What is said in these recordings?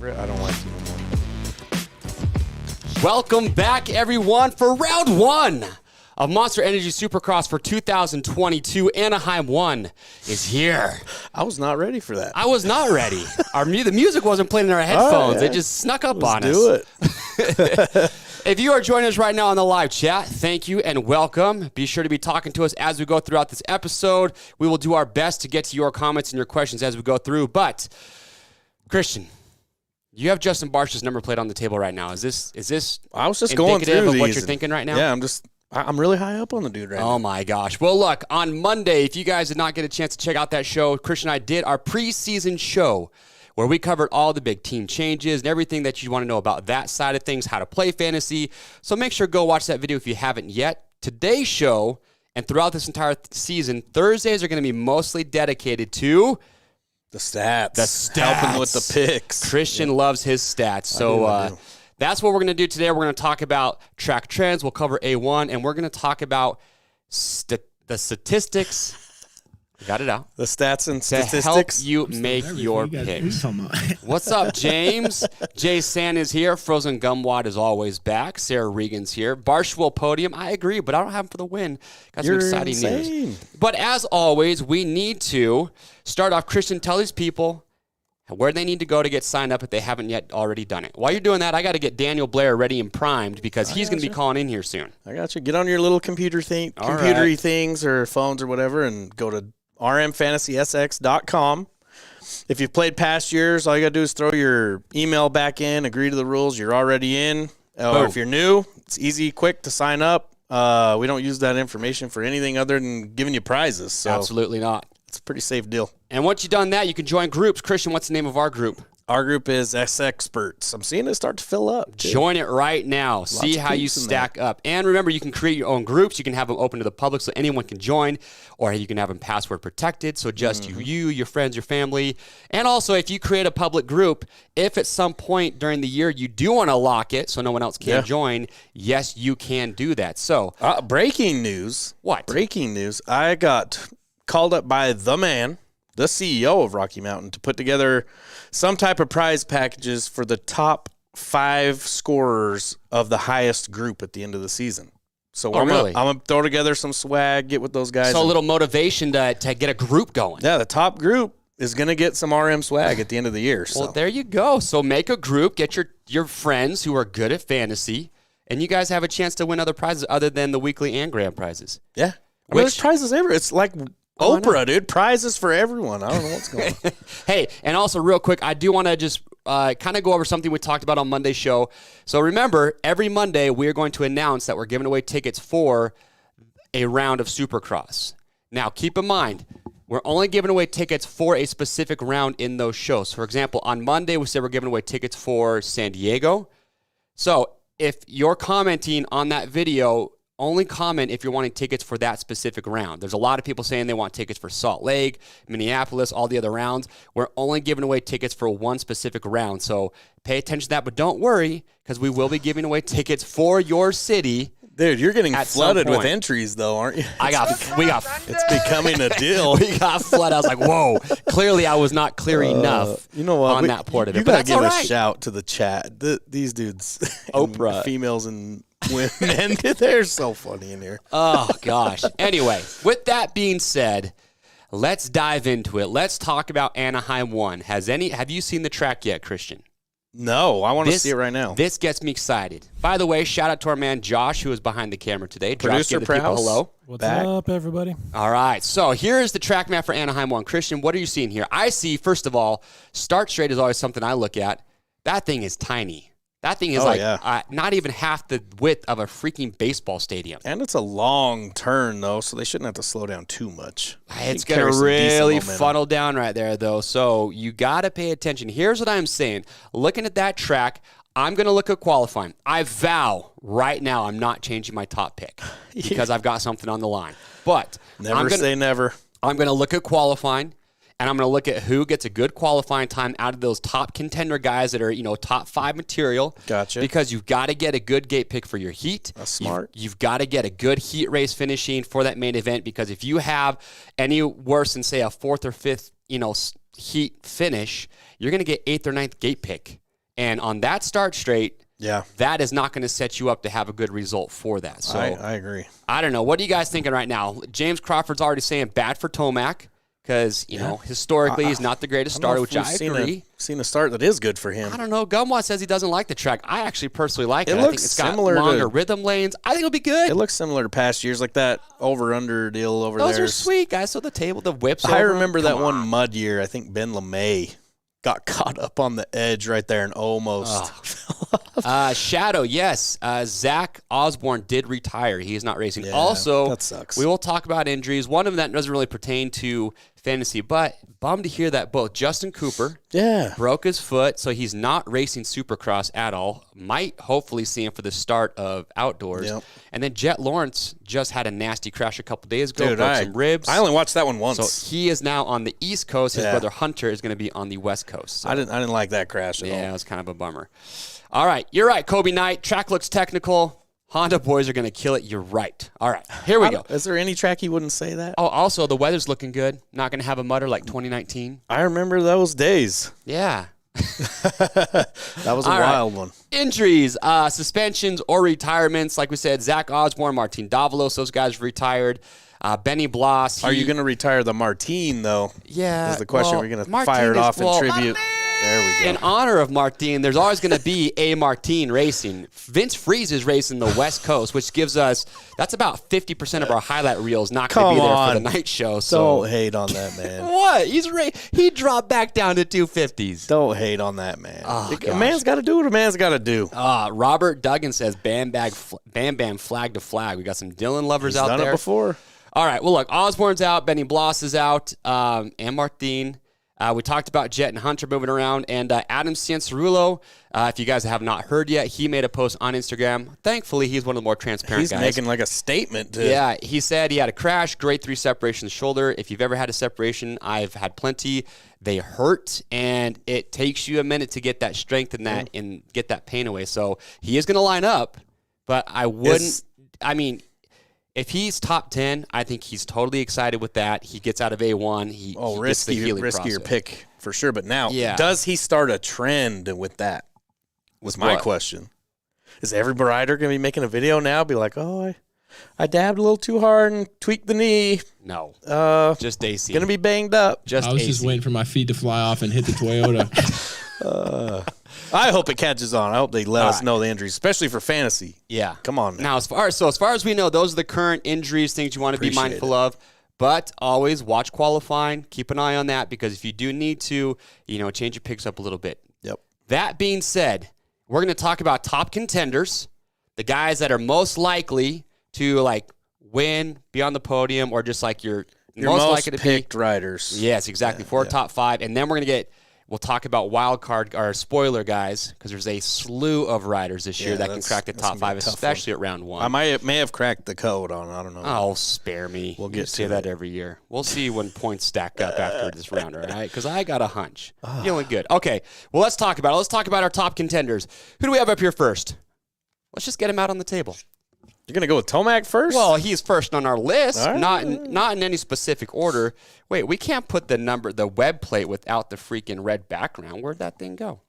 favorite. I don't like to no more. Welcome back, everyone, for round one of Monster Energy Supercross for 2022. Anaheim 1 is here. I was not ready for that. I was not ready. The music wasn't playing in our headphones. Yeah. It just snuck up Let's on us. do it. If you are joining us right now on the live chat, thank you and welcome. Be sure to be talking to us as we go throughout this episode. We will do our best to get to your comments and your questions as we go through. But, Christian, you have Justin Barsh's number plate on the table right now. Is this I was just going through of these what you're thinking right now? Yeah, I'm really high up on the dude right now. Oh, my gosh. Well, look, on Monday, if you guys did not get a chance to check out that show, Christian and I did our preseason show where we covered all the big team changes and everything that you want to know about that side of things, how to play fantasy. So make sure to go watch that video if you haven't yet. Today's show, and throughout this entire season, Thursdays are going to be mostly dedicated to The stats. The stats. Helping with the picks. Christian loves his stats. So that's what we're going to do today. We're going to talk about track trends. We'll cover A1, and we're going to talk about the statistics. Got it out. The stats and statistics. To help you make your picks. What's up, James? Jay San is here. Frozen Gumwad is always back. Sarah Regan's here. Barsh will podium. I agree, but I don't have him for the win. Got some exciting news. But as always, we need to start off. Christian, tell these people where they need to go to get signed up if they haven't yet already done it. While you're doing that, I got to get Daniel Blair ready and primed because he's going to be calling in here soon. I got you. Get on your little computery things or phones or whatever and go to RMFantasySX.com. If you've played past years, all you got to do is throw your email back in, agree to the rules, you're already in. Or if you're new, it's easy, quick to sign up. We don't use that information for anything other than giving you prizes. So absolutely not. It's a pretty safe deal. And once you've done that, you can join groups. Christian, what's the name of our group? Our group is SXperts. I'm seeing it start to fill up, too. Join it right now. See how you stack up. And remember, you can create your own groups. You can have them open to the public so anyone can join, or you can have them password protected, so just you, your friends, your family. And also, if you create a public group, if at some point during the year you do want to lock it so no one else can join, yes, you can do that. So, breaking news. What? Breaking news. I got called up by the man, the CEO of Rocky Mountain, to put together some type of prize packages for the top 5 scorers of the highest group at the end of the season. So I'm going to throw together some swag, get with those guys. So a little motivation to get a group going. Yeah, the top group is going to get some RM swag at the end of the year. Well, there you go. So make a group, get your friends who are good at fantasy, and you guys have a chance to win other prizes other than the weekly and grand prizes. Yeah. There's prizes everywhere. It's like Oprah, dude. Prizes for everyone. I don't know what's going on. Hey, and also real quick, I do want to just kind of go over something we talked about on Monday's show. So remember, every Monday we are going to announce that we're giving away tickets for a round of Supercross. Now, keep in mind, we're only giving away tickets for a specific round in those shows. For example, on Monday we said we're giving away tickets for San Diego. So if you're commenting on that video, only comment if you're wanting tickets for that specific round. There's a lot of people saying they want tickets for Salt Lake, Minneapolis, all the other rounds. We're only giving away tickets for one specific round. So pay attention to that, but don't worry because we will be giving away tickets for your city. Dude, you're getting flooded with entries, though, aren't you? It's becoming a deal. We got flooded. I was like, whoa. Clearly, I was not clear enough on that part of it. You got to give a shout to the chat. These dudes, Oprah, females and women, they're so funny in here. Oh, gosh. Anyway, with that being said, let's dive into it. Let's talk about Anaheim 1. Have you seen the track yet, Christian? No, I want to see it right now. This gets me excited. By the way, shout out to our man Josh, who is behind the camera today. Producer Prowse. Hello. What's up, everybody? All right. So here's the track map for Anaheim 1. Christian, what are you seeing here? I see, first of all, start straight is always something I look at. That thing is tiny. That thing is not even half the width of a freaking baseball stadium. And it's a long turn, though, so they shouldn't have to slow down too much. It's going to really funnel down right there, though, so you got to pay attention. Here's what I'm saying. Looking at that track, I'm going to look at qualifying. I vow right now I'm not changing my top pick because I've got something on the line. But never say never. I'm going to look at qualifying. And I'm going to look at who gets a good qualifying time out of those top contender guys that are, top 5 material. Gotcha. Because you've got to get a good gate pick for your heat. That's smart. You've got to get a good heat race finishing for that main event, because if you have any worse than, say, a 4th or 5th, heat finish, you're going to get 8th or 9th gate pick. And on that start straight, Yeah. that is not going to set you up to have a good result for that. So I agree. I don't know. What are you guys thinking right now? James Crawford's already saying bad for Tomac because, you know, historically he's not the greatest starter, which I agree. Seen a start that is good for him. I don't know. Gumwa says he doesn't like the track. I actually personally like it. It I looks think it's got similar longer to- rhythm lanes. I think it'll be good. It looks similar to past years, like that over-under deal over Those there. are sweet, guys. So the table, the whips. I over 'em. remember that Come one on. mud year. I think Ben LeMay got caught up on the edge right there and almost fell off. Shadow, yes. Zach Osborne did retire. He is not racing. Yeah, Also, that sucks. we will talk about injuries. One of them that doesn't really pertain to fantasy, but bummed to hear that both Justin Cooper Yeah. broke his foot, so he's not racing Supercross at all. Might hopefully see him for the start of outdoors. Yep. And then Jet Lawrence just had a nasty crash a couple days ago, Dude, broke some ribs. I only watched that one so once. he is now on the East Coast. His Yeah. brother Hunter is going to be on the West Coast. So. I didn't like that crash at Yeah, it all. was kind of a bummer. All right, you're right, Kobe Knight. Track looks technical. Honda boys are going to kill it. You're right. All right, here we go. Is there any track you wouldn't say that? Oh, also, the weather's looking good. Not going to have a mutter like 2019. I remember those days. Yeah. That was a All right. wild one. Injuries, suspensions, or retirements. Like we said, Zach Osborne, Martin Davalos, those guys retired. Benny Bloss. Are you going to retire the Martine, though? Yeah. Is the question. well, We're going to Martin fire it is- off in well, tribute. There we go. In honor of Martin, there's always going to be a Martin racing. Vince Freeze is racing the West Coast, which gives us, that's about 50% of our highlight reels not going to be there for the night show. So Don't hate on that man. what? He dropped back down to 250s. Don't hate on that man. Oh, A gosh. man's got to do what a man's got to do. Robert Duggan says Bam Bam flag to flag. We got some Dylan lovers He's out done there. it before. All right. Well, look, Osborne's out. Benny Bloss is out. And Martin. We talked about Jet and Hunter moving around. And Adam Ciancerulo, if you guys have not heard yet, he made a post on Instagram. Thankfully, he's one of the more transparent He's guys. making like a statement. Yeah, he said he had a crash, grade 3 separation of the shoulder. If you've ever had a separation, I've had plenty. They hurt, and it takes you a minute to get that strength in that and get that pain away. So he is going to line up, but I wouldn't. I mean, if he's top 10, I think he's totally excited with that. He gets out of A1. He gets the healing riskier process. pick for sure. But now, Yeah. does he start a trend with that? Was my what? question. Is every rider going to be making a video now? Be like, oh, I dabbed a little too hard and tweaked the knee. No, Just AC. going to be banged up. Just I was AC. just waiting for my feet to fly off and hit the Toyota. I hope it catches on. I hope they let All us right. know the injuries, especially for fantasy. Yeah. Come on now. Now, as far as we know, those are the current injuries, things you want to be Appreciate mindful of. But always watch qualifying. Keep an eye on that because if you do need to, change your picks up a little bit. Yep. That being said, we're going to talk about top contenders, the guys that are most likely to win, be on the podium, or just like your most likely to picked be. riders. Yes, exactly. Four top 5, and then we're going to we'll talk about wild card or spoiler guys because there's a slew of riders this year that can crack the top 5, especially at round 1. I may have cracked the code on. I don't know. Oh, spare me. We'll You get say to that it. every year. We'll see when points stack up after this round, all right? Because I got a hunch. Feeling good. Okay, well, let's talk about it. Let's talk about our top contenders. Who do we have up here first? Let's just get him out on the table. You're going to go with Tomac first? Well, he's first on our list, All right. not in any specific order. Wait, we can't put the web plate without the freaking red background. Where'd that thing go?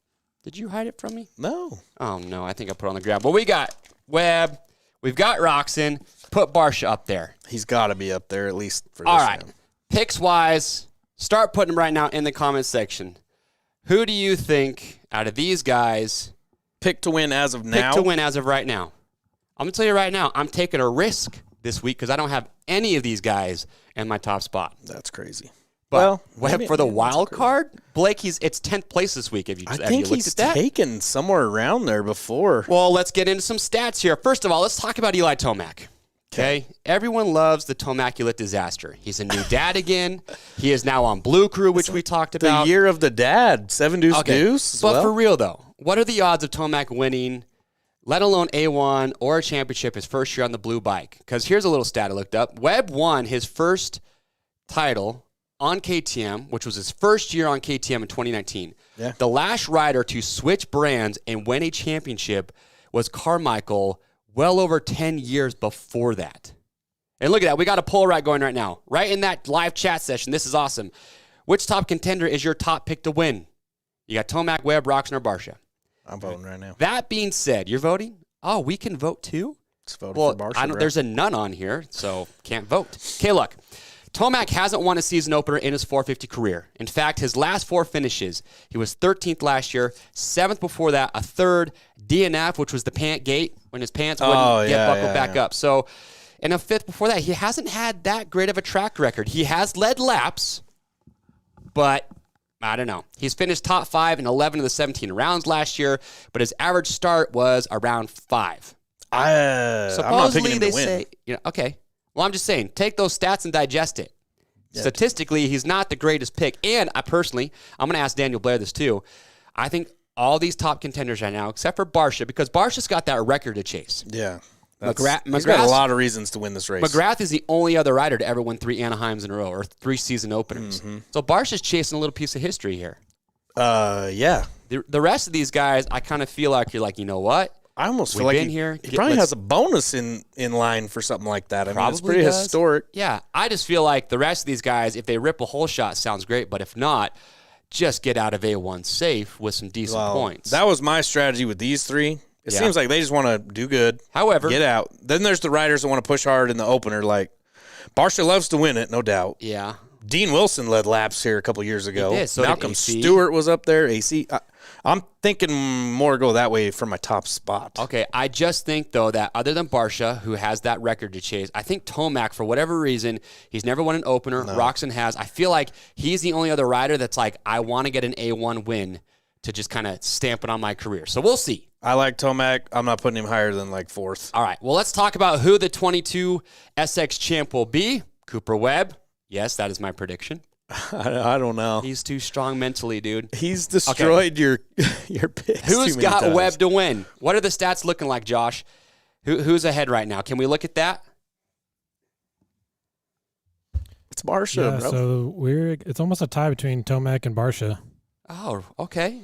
Did you hide it from me? No. Oh, no, I think I put it on the ground. But we got Webb. We've got Roxon. Put Barsha up there. He's got to be up there at least for this All right. round. Picks-wise, start putting them right now in the comments section. Who do you think out of these guys Pick to win as of pick now. to win as of right now? I'm going to tell you right now, I'm taking a risk this week because I don't have any of these guys in my top spot. That's crazy. But maybe- for the maybe that's wild crazy. card, Blake, it's 10th place this week. Have you I have think you looked he's at that? taken somewhere around there before. Well, let's get into some stats here. First of all, let's talk about Eli Tomac. Okay? Everyone loves the Tomaculate disaster. He's a new dad again. He is now on Blue Crew, which we talked The about. year of the dad, 7 deuce deuce. As But well. for real, though, what are the odds of Tomac winning, let alone A1 or a championship his first year on the blue bike? Because here's a little stat I looked up. Webb won his first title on KTM, which was his first year on KTM in 2019. Yeah. The last rider to switch brands and win a championship was Carmichael well over 10 years before that. And look at that. We got a poll going right now. Right in that live chat session. This is awesome. Which top contender is your top pick to win? You got Tomac, Webb, Roxon, or Barsha. I'm voting right now. That being said, you're voting? Oh, we can vote too? It's voted Well, for Barsha. there's a none on here, so can't vote. Okay, look. Tomac hasn't won a season opener in his 450 career. In fact, his last 4 finishes, he was 13th last year, 7th before that, a 3rd, DNF, which was the pant gate, when his pants wouldn't get buckled back up. So, and a 5th before that. He hasn't had that great of a track record. He has led laps, but I don't know. He's finished top 5 in 11 of the 17 rounds last year, but his average start was around 5. Supposedly they say, okay. Well, I'm just saying, take those stats and digest it. Yeah. Statistically, he's not the greatest pick. And I personally, I'm going to ask Daniel Blair this too. I think all these top contenders right now, except for Barsha, because Barsha's got that record to chase. Yeah. He's got a lot of reasons to win this race. McGrath is the only other rider to ever win 3 Anaheims in a row or 3 season openers. Mm-hmm. So Barsha's chasing a little piece of history here. Yeah. The rest of these guys, I kind of feel like you're like, you know what? I almost feel like he probably has a bonus in line for something like that. I mean, it's pretty historic. Yeah, I just feel like the rest of these guys, if they rip a whole shot, sounds great. But if not, just get out of A1 safe with some decent points. That was my strategy with these 3. It seems like they just want to do good. However, get out. Then there's the riders that want to push hard in the opener. Like, Barsha loves to win it, no doubt. Yeah. Dean Wilson led laps here a couple years ago. He did. So Malcolm Stewart was up there. AC. I'm thinking more go that way for my top spot. Okay, I just think, though, that other than Barsha, who has that record to chase, I think Tomac, for whatever reason, he's never won an opener. No. Roczen has. I feel like he's the only other rider that's like, I want to get an A1 win to just kind of stamp it on my career. So we'll see. I like Tomac. I'm not putting him higher than like 4th. All right, well, let's talk about who the 22 SX champ will be. Cooper Webb. Yes, that is my prediction. I don't know. He's too strong mentally, dude. He's destroyed your picks. Who's got Webb to win? What are the stats looking like, Josh? Who's ahead right now? Can we look at that? It's Barsha, bro. So it's almost a tie between Tomac and Barsha. Oh, okay.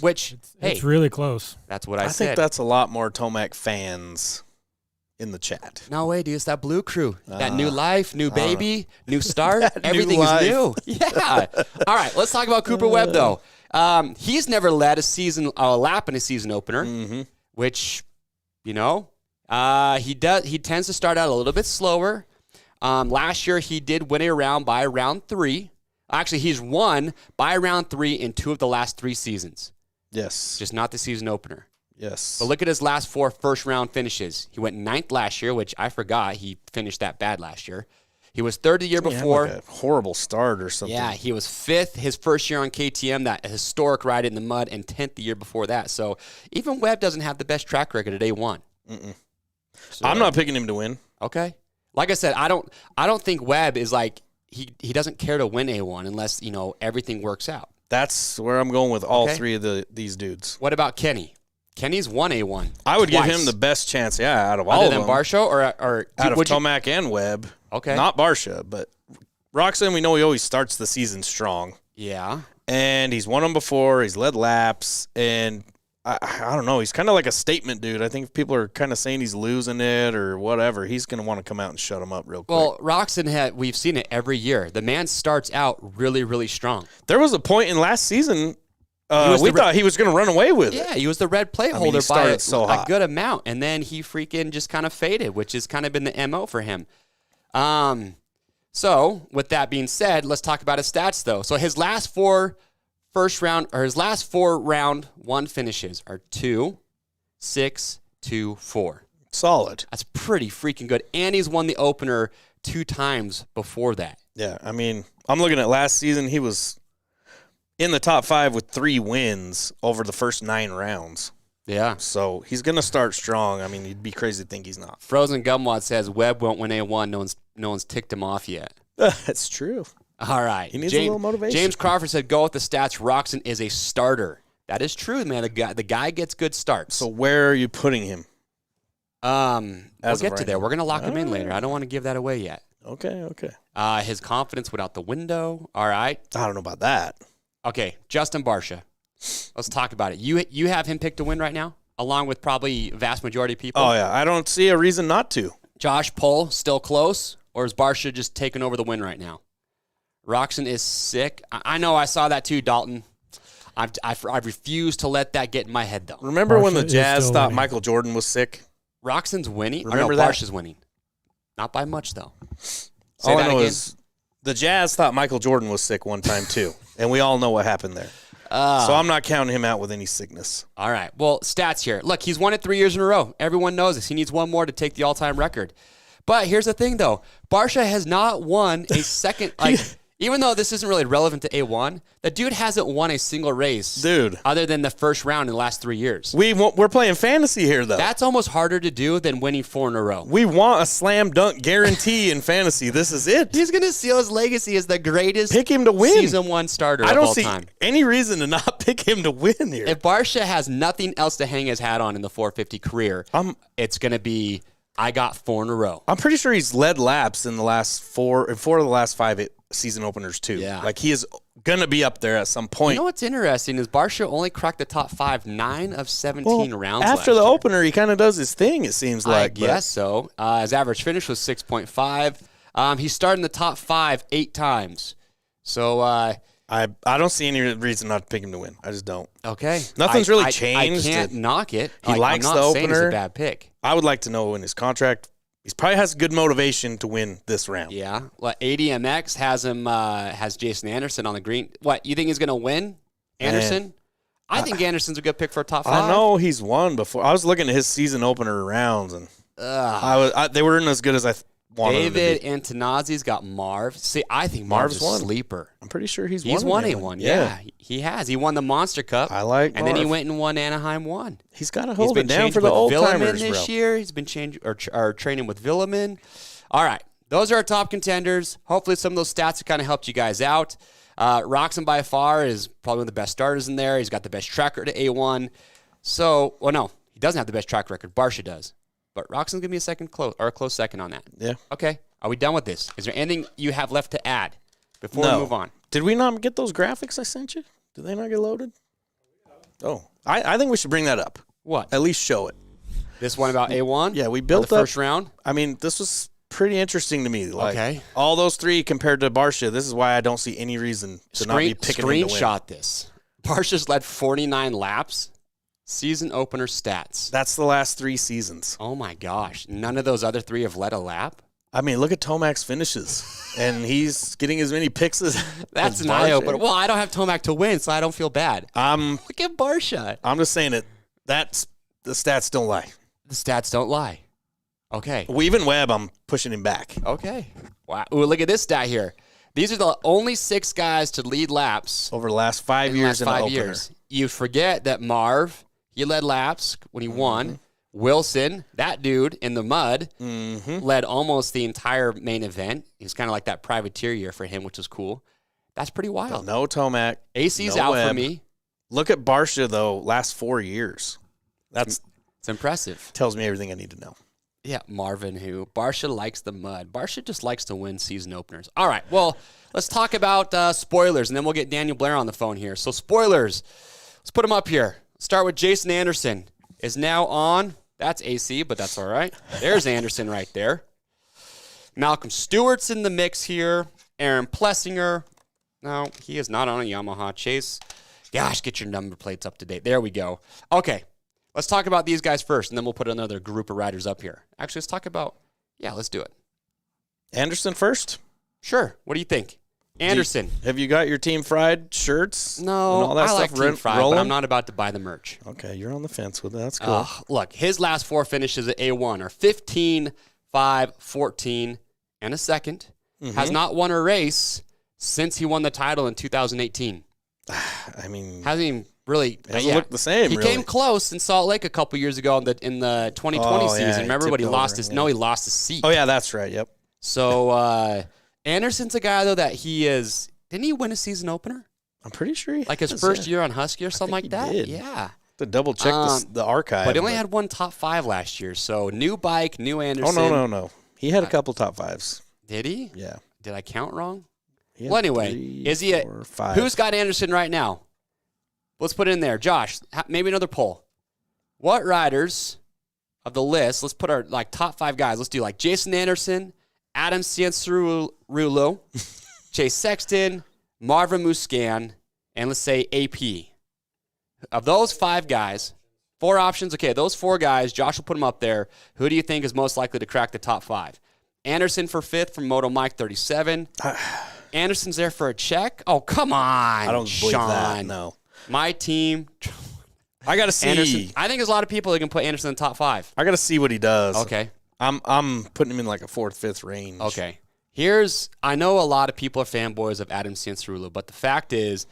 Which it's really close. That's what I said. I think that's a lot more Tomac fans in the chat. No way, dude. It's that Blue Crew. That new life, new baby, new start. Everything is new. Yeah. All right, let's talk about Cooper Webb, though. He's never led a lap in a season opener, which, he tends to start out a little bit slower. Last year, he did win a round by round 3. Actually, he's won by round 3 in 2 of the last 3 seasons. Yes. Just not the season opener. Yes. But look at his last 4 first-round finishes. He went 9th last year, which I forgot he finished that bad last year. He was 3rd the year before. Like a horrible start or something. Yeah, he was 5th his first year on KTM, that historic ride in the mud, and 10th the year before that. So even Webb doesn't have the best track record at A1. So, I'm not picking him to win. Okay. Like I said, I don't think Webb is like he doesn't care to win A1 unless, everything works out. That's where I'm going with all 3 of these dudes. What about Kenny? Kenny's won A1. I would give him the best chance, out of all of them. Other than Barsha or out of Tomac and Webb. Okay. Not Barsha, but Roczen, we know he always starts the season strong. Yeah. And he's won them before. He's led laps. And I don't know. He's kind of like a statement dude. I think if people are kind of saying he's losing it or whatever, he's going to want to come out and shut him up real quick. Well, Roczen, we've seen it every year. The man starts out really, really strong. There was a point in last season we thought he was going to run away with it. Yeah, he was the red plate holder by a good amount, and then he freaking just kind of faded, which has kind of been the MO for him. So, with that being said, let's talk about his stats, though. So, his last 4 round 1 finishes are 2, 6, 2, 4. Solid. That's pretty freaking good. And he's won the opener 2 times before that. Yeah, I mean, I'm looking at last season. He was in the top 5 with 3 wins over the first 9 rounds. Yeah. So he's going to start strong. I mean, you'd be crazy to think he's not. Frozen Gumwad says Webb won't win A1. No one's ticked him off yet. That's true. All right. He needs a little motivation. James Crawford said, go with the stats. Roczen is a starter. That is true, man. The guy gets good starts. So where are you putting him? We'll get to there. We're going to lock him in later. I don't want to give that away yet. Okay. His confidence went out the window. All right. I don't know about that. Okay, Justin Barsha. Let's talk about it. You have him picked to win right now, along with probably vast majority of people? Oh, yeah. I don't see a reason not to. Josh Poll, still close, or is Barsha just taking over the win right now? Roczen is sick. I know I saw that too, Dalton. I refuse to let that get in my head, though. Remember when the Barsha is Jazz still thought winning. Michael Jordan was sick? Roxon's winning? Remember or no, that? Barsha's winning. Not by much, though. Say All I that know again. is the Jazz thought Michael Jordan was sick one time too, and we all know what happened there. So I'm not counting him out with any sickness. All right. Well, stats here. Look, he's won it 3 years in a row. Everyone knows this. He needs one more to take the all-time record. But here's the thing, though. Barsha has not won a second, even though this isn't really relevant to A1, the dude hasn't won a single race, Dude. other than the first round in the last 3 years. We're playing fantasy here, though. That's almost harder to do than winning 4 in a row. We want a slam dunk guarantee in fantasy. This is it. He's going to seal his legacy as the greatest Pick him to win. season 1 starter I of don't all see time. any reason to not pick him to win here. If Barsha has nothing else to hang his hat on in the 450 career, it's going to be, I got 4 in a row. I'm pretty sure he's led laps in the last four of the last 5 season openers too. Yeah. Like he is gonna be up there at some point. You know what's interesting is Barsha only cracked the top 5 9 of 17 rounds after last the year. opener, he kind of does his thing. It seems I like. guess so. His average finish was 6.5. He started in the top 5 8 times. So, I don't see any reason not to pick him to win. I just don't. okay. Nothing's really changed. I can't knock it. He likes I'm the not saying it's opener. a bad pick. I would like to know in his contract. He probably has good motivation to win this round. Yeah. Well, ADMX has Jason Anderson on the green. What, you think he's going to win, Anderson? I think Anderson's a good pick for a top 5. I know he's won before. I was looking at his season opener rounds, and they weren't as good as I wanted them to David be. Antonazzi's got Marv. See, I think Marv's Marv's a won. sleeper. I'm pretty sure he's Won a A1. Yeah, he has. He won the Monster Cup. I like And then he Marv. went and won Anaheim 1. He's got to He's hold been it down changed for the with old Villeman timers, this bro. year. He's been training with Villeman. All right, those are our top contenders. Hopefully, some of those stats have kind of helped you guys out. Roxon by far is probably one of the best starters in there. He's got the best track record at A1. So, well, no, he doesn't have the best track record. Barsha does, but Roxon's gonna be a close second on that. Yeah. Okay, are we done with this? Is there anything you have left to add before No. we move on? Did we not get those graphics I sent you? Did they not get loaded? Oh, I think we should bring that up. What? At least show it. This one about A1? Yeah, we Or built the up. first round. I mean, this was pretty interesting to me. Like, Okay. all those 3 compared to Barsha. This is why I don't see any reason to not be picking him to win. Screenshot this. Barsha's led 49 laps. Season opener stats. That's the last 3 seasons. Oh my gosh. None of those other 3 have led a lap? I mean, look at Tomac's finishes, and he's getting as many picks as That's as an eye Barsha. opener. Well, I don't have Tomac to win, so I don't feel bad. I'm Look at Barsha. just saying it. That's the stats don't lie. The stats don't lie. Okay. Even Webb, I'm pushing him back. Okay. Wow. Ooh, look at this stat here. These are the only 6 guys to lead laps Over the last 5 in the years last in an 5 opener. years. You forget that Marv, he led laps when he won. Wilson, that dude in the mud, led almost the entire main event. He was kind of like that privateer year for him, which was cool. That's pretty wild. No Tomac. AC's no out for Webb. me. Look at Barsha, though, last 4 years. That's It's impressive. tells me everything I need to know. Yeah, Marvin, who Barsha likes the mud. Barsha just likes to win season openers. All right, well, let's talk about spoilers, and then we'll get Daniel Blair on the phone here. So spoilers, let's put them up here. Start with Jason Anderson is now on. That's AC, but that's all right. There's Anderson right there. Malcolm Stewart's in the mix here. Aaron Plessinger. No, he is not on a Yamaha. Chase. Gosh, get your number plates up to date. There we go. Okay. Let's talk about these guys first, and then we'll put another group of riders up here. Actually, let's talk about, let's do it. Anderson first. Sure. What do you think? Anderson. Have you got your Team Fried shirts? No, and all that I like stuff Team Fried, but rolling? I'm not about to buy the merch. Okay, you're on the fence with it. That's cool. Look, his last 4 finishes at A1 are 15, 5, 14, and a second. Has not won a race since he won the title in 2018. I mean, Hasn't even really doesn't look the same, He really. came close in Salt Lake a couple years ago in the 2020 Oh, yeah, season. he Remember, but he tipped lost over, his yeah. he lost his seat. oh, yeah, that's right. Yep. So Anderson's a guy though that he is. Didn't he win a season opener? I'm pretty sure he Like his has, first yeah. year on Husky or something like he that? did. Yeah. To double check the archive. But he only had one top 5 last year. So new bike, new Anderson. no. He had a couple top 5s. Did he? Yeah. Did I count wrong? He had Well, anyway, 3, is he 4, 5. who's got Anderson right now? Let's put it in there. Josh, maybe another poll. What riders of the list, let's put our top 5 guys. Let's do Jason Anderson, Adam Cianciarulo, Chase Sexton, Marvin Muscan, and let's say AP. Of those 5 guys, 4 options. Okay, those 4 guys, Josh will put them up there. Who do you think is most likely to crack the top 5? Anderson for 5th from Moto Mike 37. Anderson's there for a check? Oh, come on, I don't believe that, no. My team. I got to see. Anderson. I think there's a lot of people that can put Anderson in the top 5. I got to see what he does. Okay. I'm putting him in like a 4th, 5th range. Okay. I know a lot of people are fanboys of Adam Cianciarulo, but the fact is,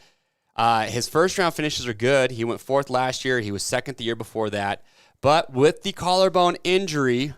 his first-round finishes are good. He went 4th last year. He was 2nd the year before that. But with the collarbone injury,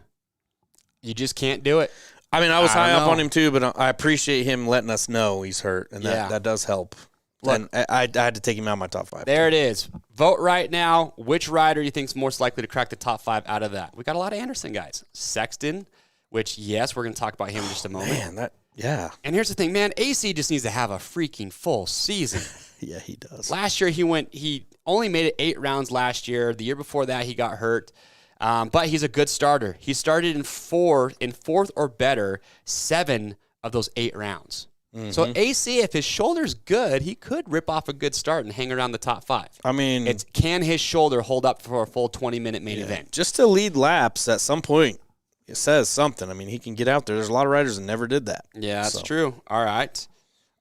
you just can't do it. I mean, I was high up on him too, but I appreciate him letting us know he's hurt, and that does help. Look, and I had to take him out of my top 5. There it is. Vote right now. Which rider you think is most likely to crack the top 5 out of that? We got a lot of Anderson guys. Sexton, which, yes, we're going to talk about him in just a moment. Man, yeah. And here's the thing, man. AC just needs to have a freaking full season. Yeah, he does. Last year, he only made it 8 rounds last year. The year before that, he got hurt. But he's a good starter. He started in 4th or better, 7 of those 8 rounds. Mm-hmm. So AC, if his shoulder's good, he could rip off a good start and hang around the top 5. I mean, can his shoulder hold up for a full 20-minute main event? Just to lead laps at some point, it says something. I mean, he can get out there. There's a lot of riders that never did that. Yeah, that's true. All right.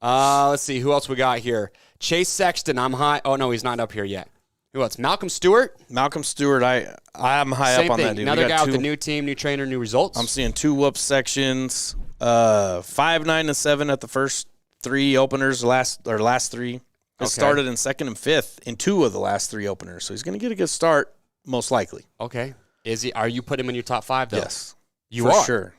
Let's see. Who else we got here? Chase Sexton, I'm high. Oh, no, he's not up here yet. Who else? Malcolm Stewart? Malcolm Stewart, I'm high up on that dude. Another guy with a new team, new trainer, new results. I'm seeing 2 whoop sections, 5, 9, and 7 at the first 3 openers, last 3. He started in 2nd and 5th in 2 of the last 3 openers, so he's going to get a good start, most likely. Okay. Are you putting him in your top 5, though? Yes. You for are? Sure.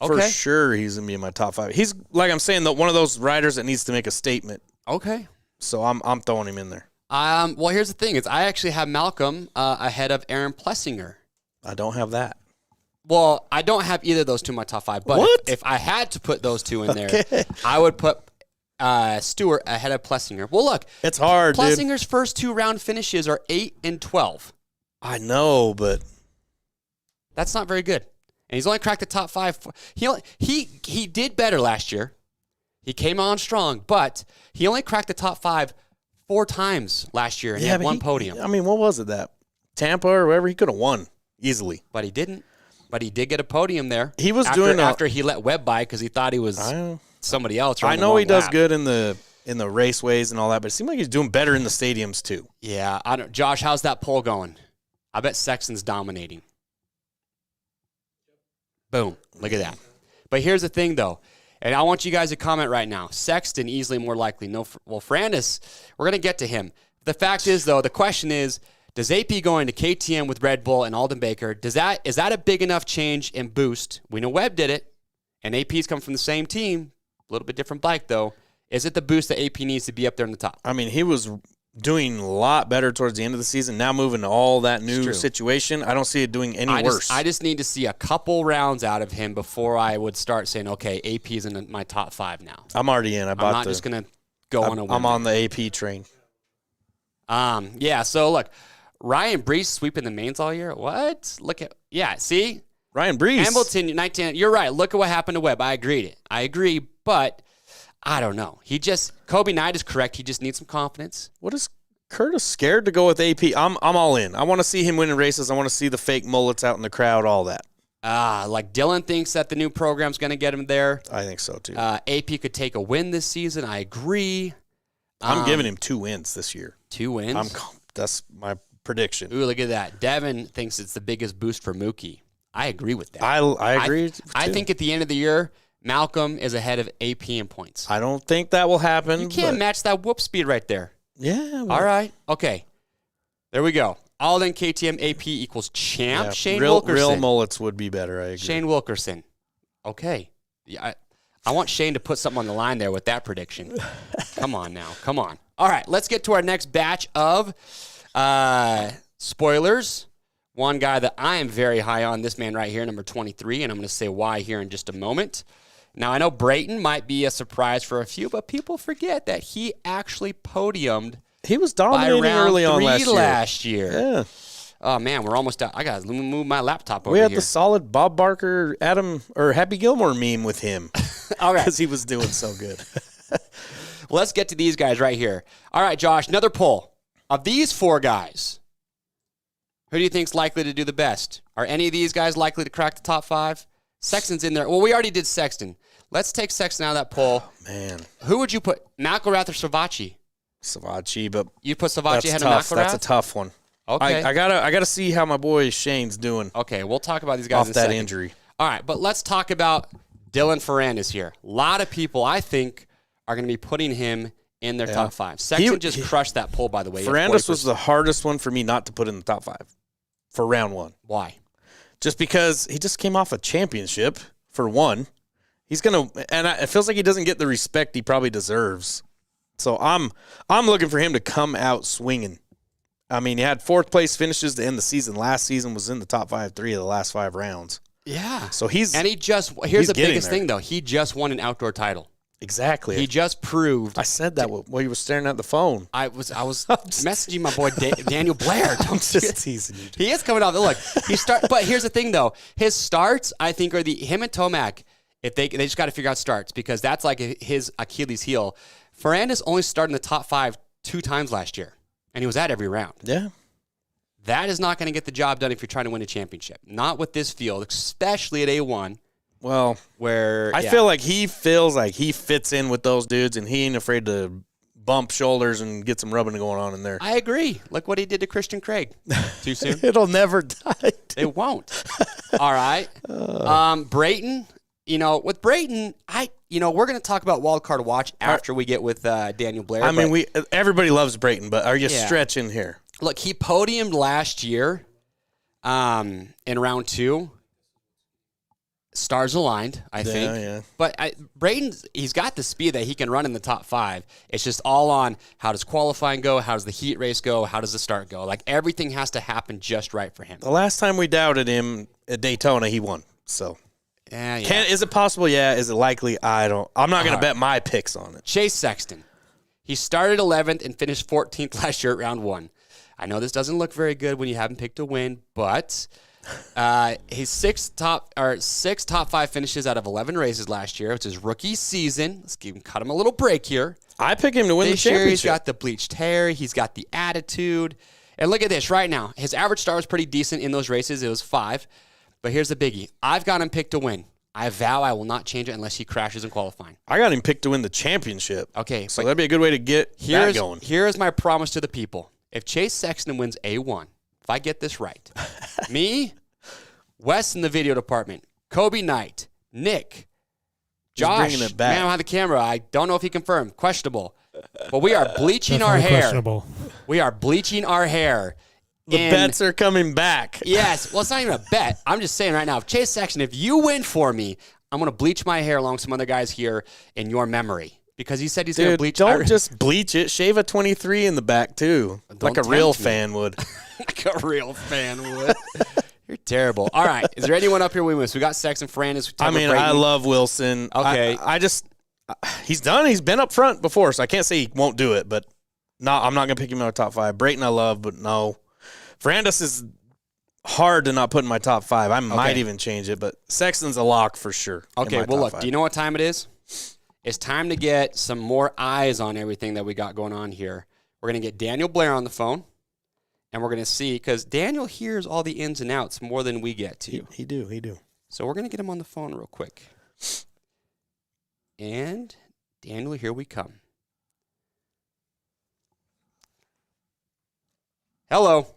Okay. For sure he's going to be in my top 5. He's, like I'm saying, one of those riders that needs to make a statement. Okay. So I'm throwing him in there. Well, here's the thing. I actually have Malcolm ahead of Aaron Plessinger. I don't have that. Well, I don't have either of those 2 in my top 5. But if I had to put those 2 in there, I would put Stewart ahead of Plessinger. Well, look. It's hard, Plessinger's dude. first 2 round finishes are 8 and 12. I know, but that's not very good. And he's only cracked the top 5. He did better last year. He came on strong, but he only cracked the top 5 4 times last year and had 1 podium. I mean, what was it, that Tampa or wherever? He could have won easily. But he didn't. But he did get a podium there. He was after he let Webb by because he thought he was somebody else. I know he does good in the raceways and all that, but it seemed like he's doing better in the stadiums too. Yeah, Josh, how's that poll going? I bet Sexton's dominating. Boom. Look at that. But here's the thing, though. And I want you guys to comment right now. Sexton, easily more likely. Ferrandis, we're going to get to him. The fact is, though, the question is, does AP go into KTM with Red Bull and Alden Baker? Is that a big enough change and boost? We know Webb did it, and AP's come from the same team. A little bit different bike, though. Is it the boost that AP needs to be up there in the top? I mean, he was doing a lot better towards the end of the season. Now moving to all that new situation, I don't see it doing any worse. I just need to see a couple rounds out of him before I would start saying, okay, AP's in my top 5 now. I'm already in. I'm not just going to go on a win. I'm on the AP train. Yeah, so look, Ryan Brees sweeping the mains all year. What? See? Ryan Brees. Hamilton, 19. You're right. Look at what happened to Webb. I agree, but I don't know. Kobe Knight is correct. He just needs some confidence. What is Curtis scared to go with AP? I'm all in. I want to see him winning races. I want to see the fake mullets out in the crowd, all that. Like Dylan thinks that the new program's going to get him there. I think so, too. AP could take a win this season. I agree. I'm giving him 2 wins this year. 2 wins? That's my prediction. Ooh, look at that. Devin thinks it's the biggest boost for Mookie. I agree with that. I agree, too. I think at the end of the year, Malcolm is ahead of AP in points. I don't think that will happen. You can't match that whoop speed right there. Yeah. All right. Okay. There we go. Alden KTM AP equals champ. Yeah, Shane Wilkerson. Real mullets would be better, I agree. Shane Wilkerson. Okay. Yeah, I want Shane to put something on the line there with that prediction. Come on now. Come on. All right. Let's get to our next batch of spoilers. One guy that I am very high on, this man right here, number 23, and I'm going to say why here in just a moment. Now, I know Brayton might be a surprise for a few, but people forget that he actually podiumed. He was dominating early on last year. Yeah. Oh, man, we're almost out. I got to move my laptop over here. We had the solid Bob Barker, Happy Gilmore meme with him. All right. Because he was doing so good. Let's get to these guys right here. All right, Josh, another poll. Of these 4 guys, who do you think's likely to do the best? Are any of these guys likely to crack the top 5? Sexton's in there. Well, we already did Sexton. Let's take Sexton out of that poll. Oh, man. Who would you put? McElrath or Savachi? Savachi, but You put Savachi ahead tough. of McElrath? That's a tough one. Okay. I gotta see how my boy Shane's doing Okay, we'll talk about these guys off in a that second. injury. All right, but let's talk about Dylan Ferrandis here. A lot of people, I think, are going to be putting him in their top 5. Sexton just crushed that poll, by the way. Ferrandis was the hardest one for me not to put in the top 5 for round 1. Why? Just because he just came off a championship, for one. He's going to – and it feels like he doesn't get the respect he probably deserves. So I'm looking for him to come out swinging. I mean, he had 4th place finishes to end the season. Last season was in the top 5 3 of the last 5 rounds. Yeah. So here's the biggest thing, though. He just won an outdoor title. Exactly. He just proved. I said that while you were staring at the phone. I was messaging my boy Daniel Blair. I'm just teasing you. He is coming off. Look, but here's the thing, though. His starts, I think, are him and Tomac. If they just got to figure out starts, because that's like his Achilles heel. Ferrandis only started in the top 5 2 times last year, and he was at every round. Yeah. That is not going to get the job done if you're trying to win a championship. Not with this field, especially at A1. Well, where I feel like he feels like he fits in with those dudes, and he ain't afraid to bump shoulders and get some rubbing going on in there. I agree. Look what he did to Christian Craig. Too soon? It'll never die. It won't. All right. Brayton, with Brayton, we're going to talk about Wild Card Watch after we get with Daniel Blair. I mean, everybody loves Brayton, but are you stretching here? Look, he podiumed last year in round 2. Stars aligned, I think. Yeah. But Brayton's, he's got the speed that he can run in the top 5. It's just all on how does qualifying go, how does the heat race go, how does the start go. Like, everything has to happen just right for him. The last time we doubted him at Daytona, he won. So, yeah. Is it possible? Yeah. Is it likely? I'm not going to bet my picks on it. Chase Sexton. He started 11th and finished 14th last year at round 1. I know this doesn't look very good when you haven't picked a win, but his 6 top 5 finishes out of 11 races last year, which is rookie season. Let's cut him a little break here. I pick him to win the This year championship. he's got the bleached hair. He's got the attitude. And look at this right now. His average star was pretty decent in those races. It was 5. But here's the biggie. I've got him picked to win. I vow I will not change it unless he crashes in qualifying. I got him picked to win the championship. Okay. So that'd be a good way to get that going. Here's my promise to the people. If Chase Sexton wins A1, if I get this right, me, Wes in the video department, Kobe Knight, Nick, Josh, bringing it back. man behind the camera, I don't know if he confirmed, questionable. But we are bleaching our Definitely hair. questionable. We are bleaching our hair. The bets are coming back. Yes. Well, it's not even a bet. I'm just saying right now, if Chase Sexton, if you win for me, I'm going to bleach my hair along some other guys here in your memory. Because he said he's going to bleach. Don't just bleach it. Shave a 23 in the back, too. Like a real fan would. Like a real fan would. You're terrible. All right. Is there anyone up here we miss? We got Sexton, Ferrandis. I mean, I love Wilson. Okay. He's done. He's been up front before, so I can't say he won't do it. But no, I'm not going to pick him in my top 5. Brayton I love, but no. Ferrandis is hard to not put in my top 5. I might even change it, but Sexton's a lock for sure. Okay, well, look, do you know what time it is? It's time to get some more eyes on everything that we got going on here. We're going to get Daniel Blair on the phone, and we're going to see, because Daniel hears all the ins and outs more than we get to. He do. So we're going to get him on the phone real quick. And Daniel, here we come. Hello.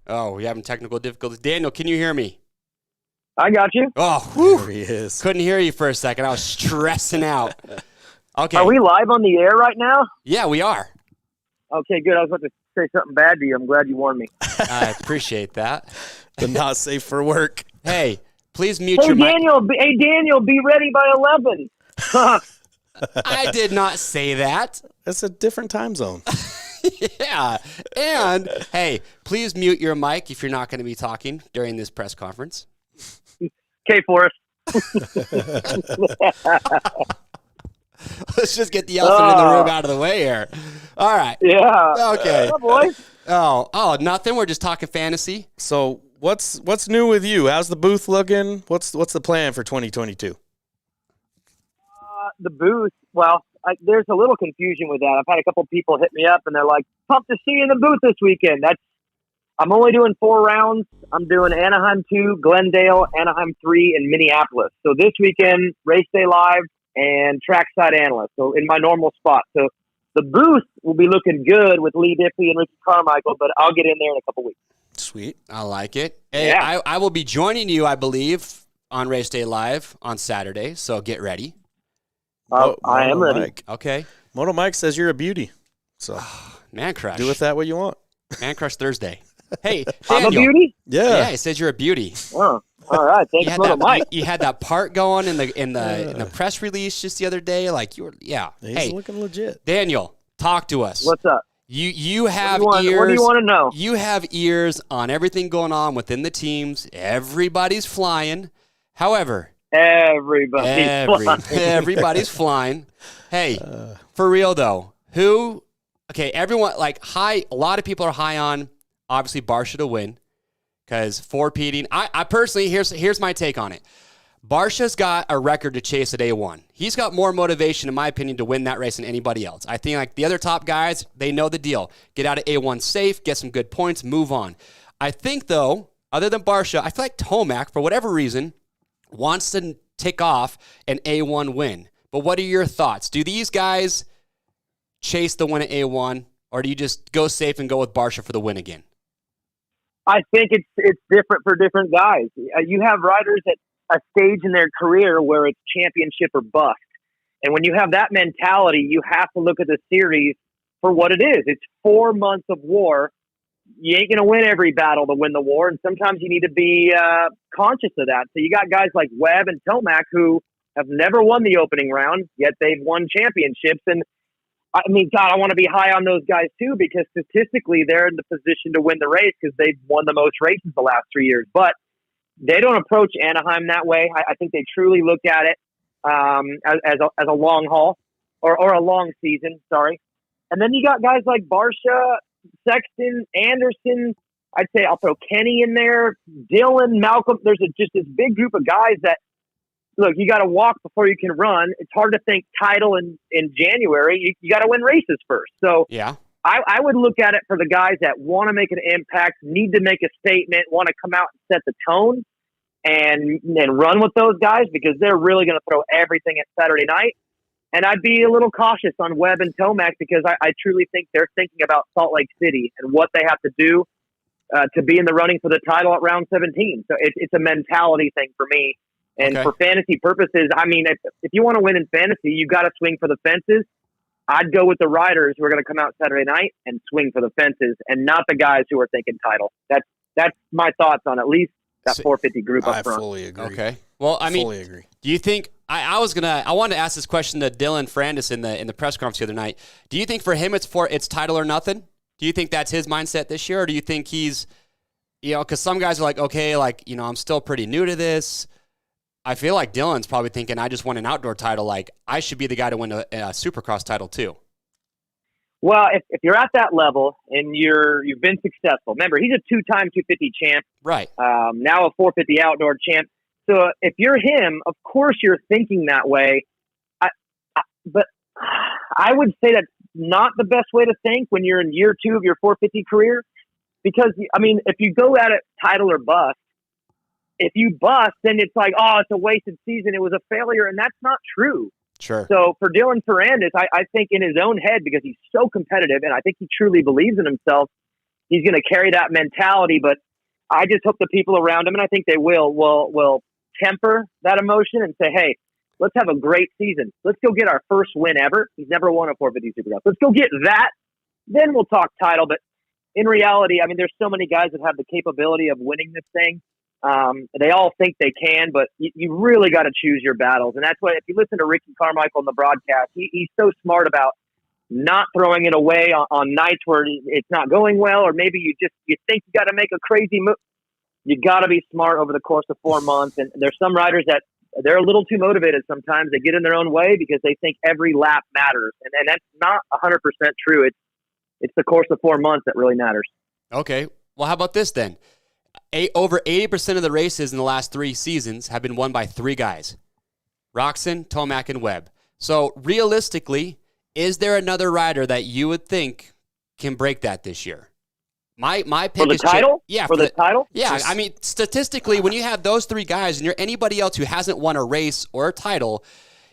Oh, we're having technical difficulties. Daniel, can you hear me? I got you. Oh, whew. There he is. Couldn't hear you for a second. I was stressing out. Okay. Are we live on the air right now? Yeah, we are. Okay, good. I was about to say something bad to you. I'm glad you warned me. I appreciate that. The not safe for work. Hey, please mute Hey, your mic. Daniel, be ready by 11. I did not say that. It's a different time zone. Yeah. And, hey, please mute your mic if you're not going to be talking during this press conference. Okay, Forrest. Let's just get the elephant in the room out of the way here. All right. Yeah. Okay. Oh, boy. Oh, nothing. We're just talking fantasy. So what's new with you? How's the booth looking? What's the plan for 2022? The booth, well, there's a little confusion with that. I've had a couple people hit me up, and they're like, "Pumped to see you in the booth this weekend." I'm only doing 4 rounds. I'm doing Anaheim 2, Glendale, Anaheim 3, and Minneapolis. So this weekend, race day live and trackside analyst. So in my normal spot. So the booth will be looking good with Lee Diffley and Ricky Carmichael, but I'll get in there in a couple weeks. Sweet. I like it. Hey, Yeah. I will be joining you, I believe, on Race Day Live on Saturday, so get ready. I am ready. Mike. Okay. Moto Mike says you're a beauty. So Man Crush. do with that what you want. Man Crush Thursday. Hey, I'm a Daniel. beauty? Yeah, he says you're a beauty. Oh, all right. You Thanks had for the that. mic. You had that part going in the press release just the other day. Like you were, yeah. He's Hey, looking legit. Daniel, talk to us. What's up? You have What do ears. you want to know? You have ears on everything going on within the teams. Everybody's flying. However, everybody's flying. Hey, for real though, everyone high. A lot of people are high on obviously Barsha to win because four-peating. I personally here's my take on it. Barsha's got a record to chase at A1. He's got more motivation, in my opinion, to win that race than anybody else. I think like the other top guys, they know the deal. Get out of A1 safe, get some good points, move on. I think, though, other than Barsha, I feel like Tomac, for whatever reason, wants to tick off an A1 win. But what are your thoughts? Do these guys chase the win at A1, or do you just go safe and go with Barsha for the win again? I think it's different for different guys. You have riders at a stage in their career where it's championship or bust. And when you have that mentality, you have to look at the series for what it is. It's 4 months of war. You ain't going to win every battle to win the war. And sometimes you need to be conscious of that. So you got guys like Webb and Tomac who have never won the opening round, yet they've won championships. And I mean, God, I want to be high on those guys too, because statistically they're in the position to win the race because they've won the most races the last 3 years. But they don't approach Anaheim that way. I think they truly look at it as a long haul or a long season. Sorry. And then you got guys like Barsha, Sexton, Anderson. I'd say I'll throw Kenny in there, Dylan, Malcolm. There's just this big group of guys that, look, you got to walk before you can run. It's hard to think title in January. You got to win races first. So yeah. I would look at it for the guys that want to make an impact, need to make a statement, want to come out and set the tone and run with those guys because they're really going to throw everything at Saturday night. And I'd be a little cautious on Webb and Tomac because I truly think they're thinking about Salt Lake City and what they have to do to be in the running for the title at round 17. So it's a mentality thing for me. And for fantasy purposes, I mean, if you want to win in fantasy, you got to swing for the fences. I'd go with the riders who are going to come out Saturday night and swing for the fences and not the guys who are thinking title. That's my thoughts on at least that 450 group up front. I fully agree. Okay. Well, I mean, fully agree. Do you think I wanted to ask this question to Dylan Ferrandis in the press conference the other night. Do you think for him it's title or nothing? Do you think that's his mindset this year, or do you think he's, because some guys are like, okay, I'm still pretty new to this. I feel like Dylan's probably thinking, I just won an outdoor title. Like, I should be the guy to win a Supercross title too. Well, if you're at that level and you've been successful, remember, he's a 2-time 250 champ. Right. Now a 450 outdoor champ. So if you're him, of course you're thinking that way. But I would say that's not the best way to think when you're in year 2 of your 450 career. Because, I mean, if you go at it title or bust, if you bust, then it's like, oh, it's a wasted season. It was a failure. And that's not true. Sure. So for Dylan Ferrandis, I think in his own head, because he's so competitive and I think he truly believes in himself, he's going to carry that mentality. But I just hope the people around him, and I think they will temper that emotion and say, hey, let's have a great season. Let's go get our first win ever. He's never won a 450 Supercross. Let's go get that. Then we'll talk title. But in reality, I mean, there's so many guys that have the capability of winning this thing. They all think they can, but you really got to choose your battles. And that's why if you listen to Ricky Carmichael in the broadcast, he's so smart about not throwing it away on nights where it's not going well, or maybe you think you got to make a crazy move. You got to be smart over the course of 4 months. And there's some riders that they're a little too motivated sometimes. They get in their own way because they think every lap matters. And that's not 100% true. It's the course of 4 months that really matters. Okay. Well, how about this then? Over 80% of the races in the last 3 seasons have been won by 3 guys: Roxon, Tomac, and Webb. So realistically, is there another rider that you would think can break that this year? My pick For the is title? Yeah, For the title? Yeah, I mean, statistically, when you have those three guys and you're anybody else who hasn't won a race or a title,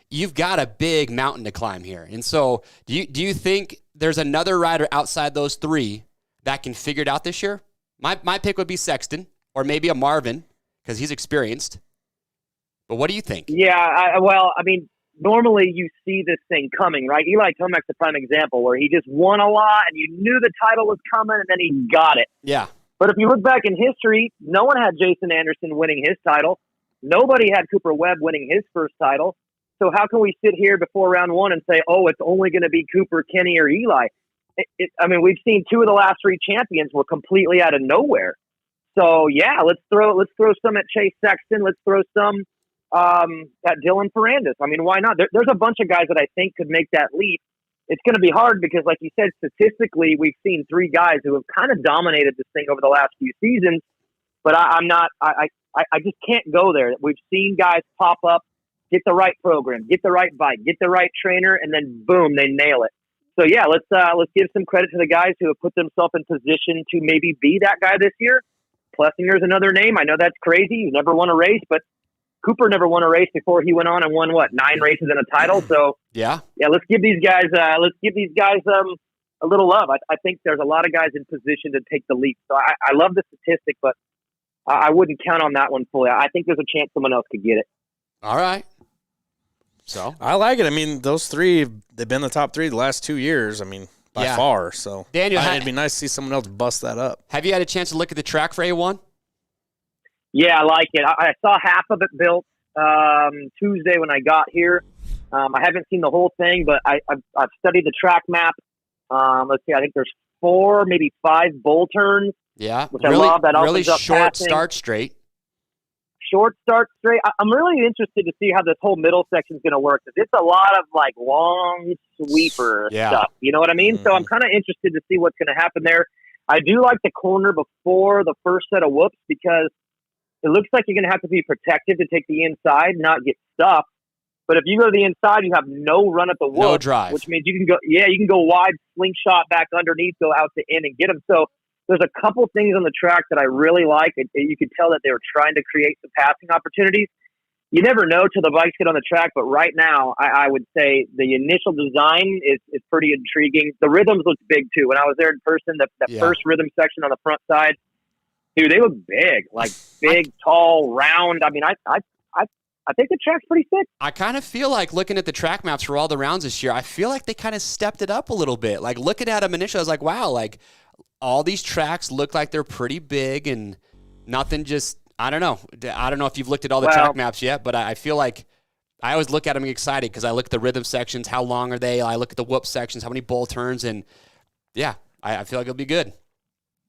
you've got a big mountain to climb here. And so, do you think there's another rider outside those three that can figure it out this year? My pick would be Sexton or maybe a Marvin because he's experienced. But what do you think? Yeah, normally you see this thing coming, right? Eli Tomac's a prime example where he just won a lot and you knew the title was coming and then he got it. Yeah. But if you look back in history, no one had Jason Anderson winning his title. Nobody had Cooper Webb winning his first title. So how can we sit here before round one and say, oh, it's only going to be Cooper, Kenny, or Eli? We've seen two of the last three champions were completely out of nowhere. So yeah, let's throw some at Chase Sexton. Let's throw some at Dylan Ferrandis. I mean, why not? There's a bunch of guys that I think could make that leap. It's going to be hard because, like you said, statistically, we've seen three guys who have kind of dominated this thing over the last few seasons. But I'm not. I just can't go there. We've seen guys pop up, get the right program, get the right bike, get the right trainer, and then boom, they nail it. So yeah, let's give some credit to the guys who have put themselves in position to maybe be that guy this year. Plessinger's another name. I know that's crazy. He never won a race, but Cooper never won a race before he went on and won 9 races and a title. So yeah, let's give these guys a little love. I think there's a lot of guys in position to take the leap. So I love the statistic, but I wouldn't count on that one fully. I think there's a chance someone else could get it. All right. So I like it. I mean, those three, they've been the top three the last 2 years. I mean, by far. So Daniel, it'd be nice to see someone else bust that up. Have you had a chance to look at the track for A1? Yeah, I like it. I saw half of it built Tuesday when I got here. I haven't seen the whole thing, but I've studied the track map. Let's see, I think there's 4, maybe 5 bull turns. Yeah, which I love. That really opens up short passing. start straight. Short start straight. I'm really interested to see how this whole middle section is going to work. Because it's a lot of long sweeper stuff. You know what I mean? Mm-hmm. So I'm kind of interested to see what's going to happen there. I do like the corner before the first set of whoops because it looks like you're going to have to be protected to take the inside, not get stuck. But if you go to the inside, you have no run at the whoop, no drive, which means you can go. Yeah, you can go wide, slingshot back underneath, go out to in and get them. So there's a couple things on the track that I really like. You could tell that they were trying to create some passing opportunities. You never know till the bikes get on the track, but right now, I would say the initial design is pretty intriguing. The rhythms look big too. When I was there in person, that first rhythm section on the front side, dude, they look big, big, tall, round. I mean, I think the track's pretty thick. I kind of feel like looking at the track maps for all the rounds this year, I feel like they kind of stepped it up a little bit. Like looking at them initially, I was like, wow, all these tracks look like they're pretty big and nothing just, I don't know. I don't know if you've looked at all the track maps yet, but I feel like I always look at them excited because I look at the rhythm sections, how long are they? I look at the whoop sections, how many bull turns, and yeah, I feel like it'll be good.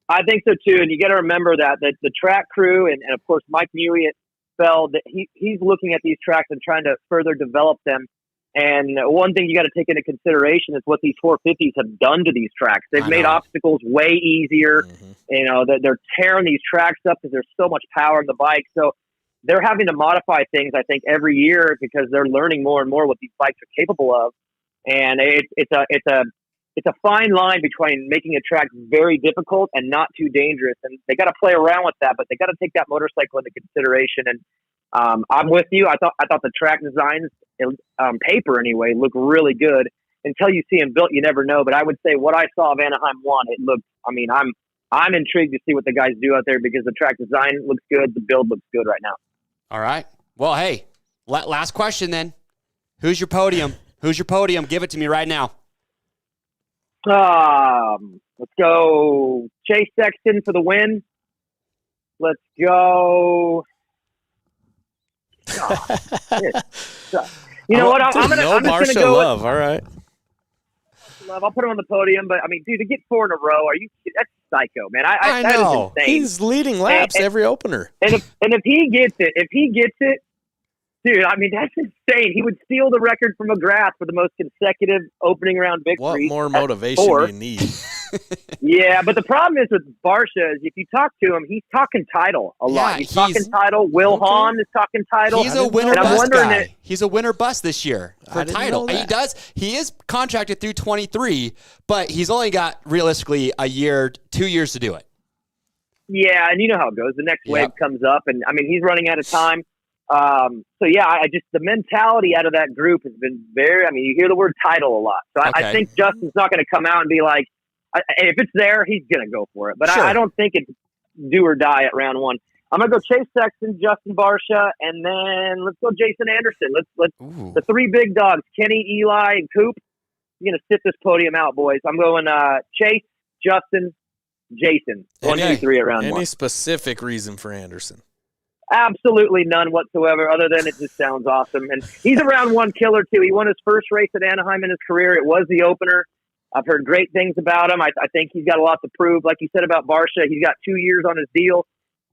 I think so too, and you got to remember that the track crew and of course Mike Mewey at Feld, that he's looking at these tracks and trying to further develop them. And one thing you got to take into consideration is what these 450s have done to these tracks. They've made obstacles way easier. Mm-hmm. You know, they're tearing these tracks up because there's so much power in the bike. So they're having to modify things, I think, every year because they're learning more and more what these bikes are capable of. And it's a fine line between making a track very difficult and not too dangerous. And they got to play around with that, but they got to take that motorcycle into consideration. And I'm with you. I thought the track designs on paper anyway look really good. Until you see them built, you never know. But I would say what I saw of Anaheim 1, it looked. I mean, I'm intrigued to see what the guys do out there because the track design looks good, the build looks good right now. All right. Well, hey, last question then. Who's your podium? Who's your podium? Give it to me right now. Let's go Chase Sexton for the win. Let's go. You know what? I'm just going to go. Love. All right. Love. I'll put him on the podium, but I mean, dude, to get 4 in a row, that's psycho, man. I know. That is insane. He's leading laps every opener. And if he gets it, dude, I mean, that's insane. He would steal the record from McGrath for the most consecutive opening round victories. What more motivation do you need? Yeah, but the problem is with Barsha is if you talk to him, he's talking title a lot. He's talking title. Will Hahn is talking title. He's a winner bust guy. If, he's a winner bust this year for title. And he is contracted through 23, but he's only got realistically a year, 2 years to do it. Yeah, and you know how it goes. The next wave comes up, and I mean he's running out of time. So yeah, I just the mentality out of that group has been very. I mean, you hear the word title a lot, so I think Justin's not going to come out and be like, if it's there, he's going to go for it. But I don't think it's do or die at round one. I'm going to go Chase Sexton, Justin Barsha, and then let's go Jason Anderson. Let's the three big dogs, Kenny, Eli, and Coop. I'm going to sit this podium out, boys. I'm going Chase, Justin, Jason. 1, 2, 3 at round one. Any specific reason for Anderson? Absolutely none whatsoever, other than it just sounds awesome. And he's a round one killer, too. He won his first race at Anaheim in his career. It was the opener. I've heard great things about him. I think he's got a lot to prove. Like you said about Barsha, he's got 2 years on his deal.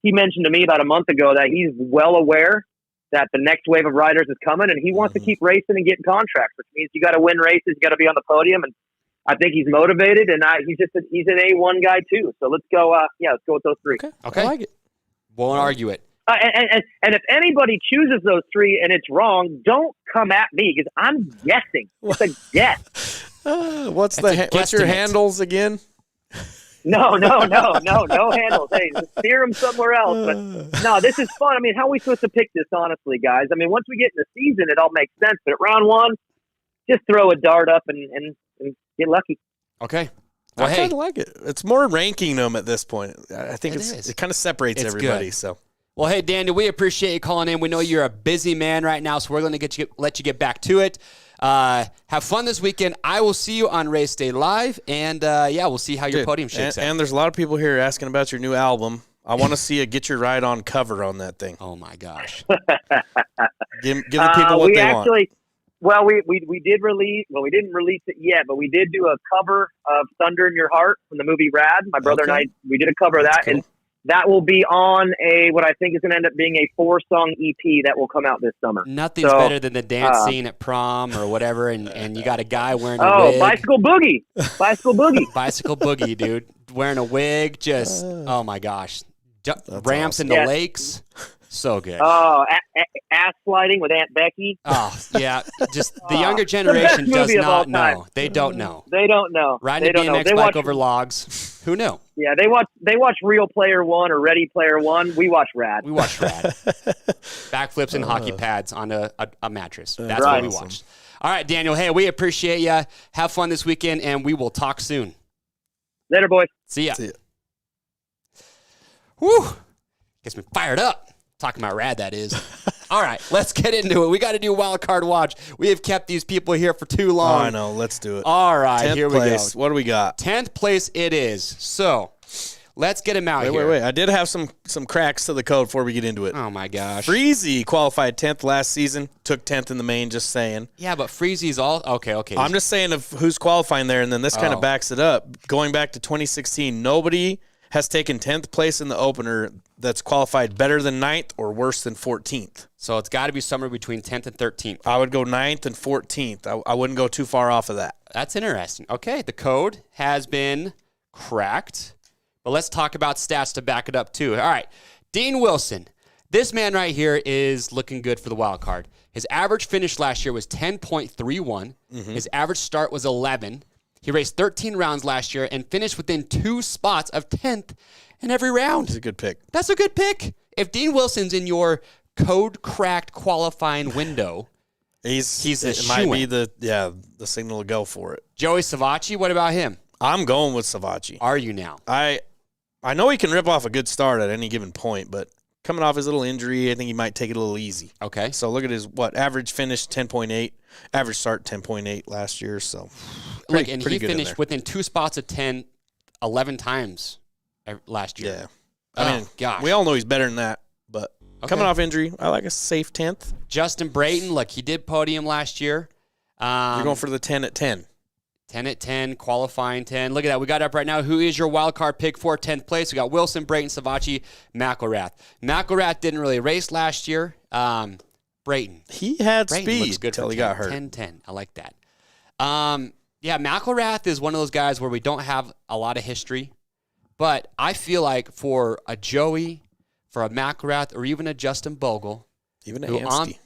He mentioned to me about a month ago that he's well aware that the next wave of riders is coming, and he wants to keep racing and getting contracts, which means you got to win races, you got to be on the podium, and I think he's motivated, and he's an A1 guy, too. So let's go, let's go with those three. Okay. I like it. Won't argue it. And if anybody chooses those three and it's wrong, don't come at me because I'm guessing. It's a guess. What's your handles again? No handles. Hey, steer them somewhere else. But no, this is fun. I mean, how are we supposed to pick this, honestly, guys? I mean, once we get in the season, it all makes sense. But at round one, just throw a dart up and get lucky. Okay. Well, I kind of like it. It's more ranking them at this point. I think it kind of separates everybody. Good. So. Well, hey, Daniel, we appreciate you calling in. We know you're a busy man right now, so we're going to let you get back to it. Have fun this weekend. I will see you on Race Day Live, and we'll see how your podium shakes out. And there's a lot of people here asking about your new album. I want to see a Get Your Ride On cover on that thing. Oh, my gosh. Give the people what they want. Well, we did release. Well, we didn't release it yet, but we did do a cover of "Thunder in Your Heart" from the movie Rad. My brother and I, we did a cover of that, and that will be on what I think is going to end up being a 4-song EP that will come out this summer. Nothing's better than the dance scene at prom or whatever, and you got a guy wearing a wig. Bicycle Boogie, Bicycle Boogie, dude, wearing a wig. Just oh my gosh, ramps awesome. into lakes. So good. Oh, ass sliding with Aunt Becky. Oh, yeah. Just the younger generation does not know. They don't know. They don't know. Riding a BMX bike over logs. Who knew? Yeah, they watch Real Player One or Ready Player One. We watch Rad. Backflips and hockey pads on a mattress. That's what we watched. All right, Daniel. Hey, we appreciate you. Have fun this weekend, and we will talk soon. Later, boys. See ya. Whew. Gets me fired up. Talking about Rad, that is. All right, let's get into it. We got to do Wild Card Watch. We have kept these people here for too long. Oh, I know. Let's do it. All right, here we go. What do we got? 10th place it is. So let's get him out here. Wait. I did have some cracks to the code before we get into it. Oh, my gosh. Freezy qualified 10th last season. Took 10th in the main, just saying. Yeah, but Freezy's all... Okay. I'm just saying of who's qualifying there, and then this kind of backs it up. Going back to 2016, nobody has taken 10th place in the opener that's qualified better than 9th or worse than 14th. So it's got to be somewhere between 10th and 13th. I would go 9th and 14th. I wouldn't go too far off of that. That's interesting. Okay, the code has been cracked, but let's talk about stats to back it up too. All right, Dean Wilson. This man right here is looking good for the wild card. His average finish last year was 10.31. Mm-hmm. His average start was 11. He raced 13 rounds last year and finished within 2 spots of 10th in every round. That's a good pick. That's a good pick. If Dean Wilson's in your code-cracked qualifying window, he's a it might be the signal to go for it. Joey Savacci, what about him? I'm going with Savacci. Are you now? I know he can rip off a good start at any given point, but coming off his little injury, I think he might take it a little easy. Okay. So look at his average finish 10.8, average start 10.8 last year. So he finished within 2 spots of 10 11 times last year. Yeah. I mean, gosh. We all know he's better than that, but coming off injury, I like a safe 10th. Justin Brayton, look, he did podium last year. You're going for the 10 at 10. 10 at 10, qualifying 10. Look at that. We got up right now. Who is your wild card pick for 10th place? We got Wilson, Brayton, Savacci, McElrath. McElrath didn't really race last year. Brayton. He had Brayton speed looks good until he 10, got hurt. 10-10. I like that. Yeah, McElrath is one of those guys where we don't have a lot of history. But I feel like for a Joey, for a McElrath, or even a Justin Bogle, even an Anstey.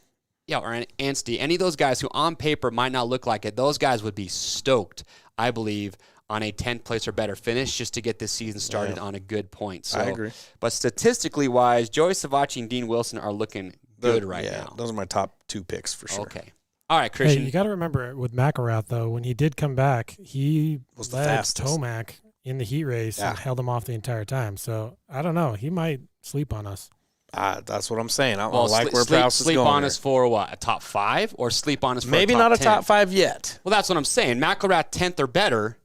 Or an Anstey, any of those guys who on paper might not look like it, those guys would be stoked, I believe, on a 10th place or better finish just to get this season started on a good point. So, I agree. But statistically wise, Joey Savacci and Dean Wilson are looking good right now. Those are my top 2 picks for sure. Okay. All right, Christian. Hey, you got to remember with McElrath, though, when he did come back, he Was the led fastest. Tomac in the heat race and held him off the entire time. So, I don't know. He might sleep on us. That's what I'm saying. I Well, like where Prowse is sleep going. on us for what? A top 5 or sleep on us for Maybe a top not a 10? top 5 yet. Well, that's what I'm saying. McElrath 10th or better,